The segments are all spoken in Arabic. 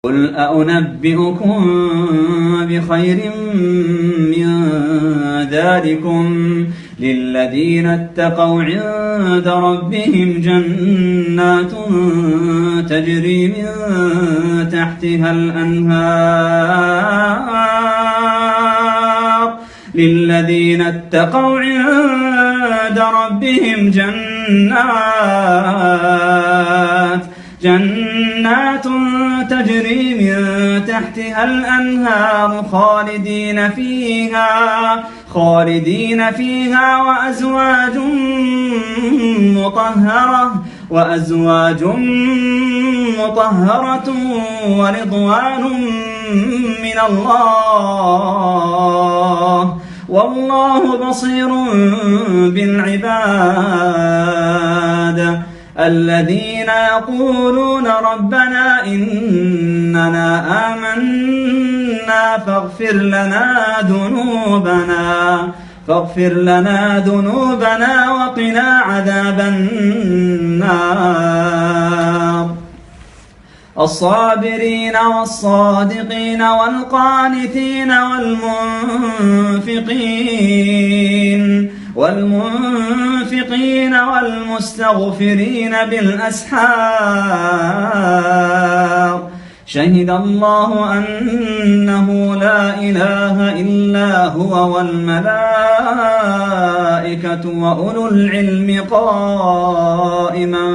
قل أنبئكم بخير من ذلكم للذين اتقوا عند ربهم جنات تجري من تحتها الأنهار للذين اتقوا عند ربهم جنات تجري من تحتها الأنهار خالدين فيها وأزواج مطهرة ورضوان من الله والله بصير بالعباد الذين يقولون ربنا إننا آمنا فاغفر لنا ذنوبنا وقنا عذاب النار الصابرين والصادقين والقانتين والمنفقين والمستغفرين بالأسحار شهد الله أنه لا إله إلا هو والملائكة وأولو العلم قائما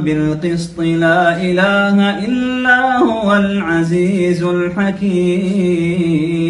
بالقسط لا إله إلا هو العزيز الحكيم.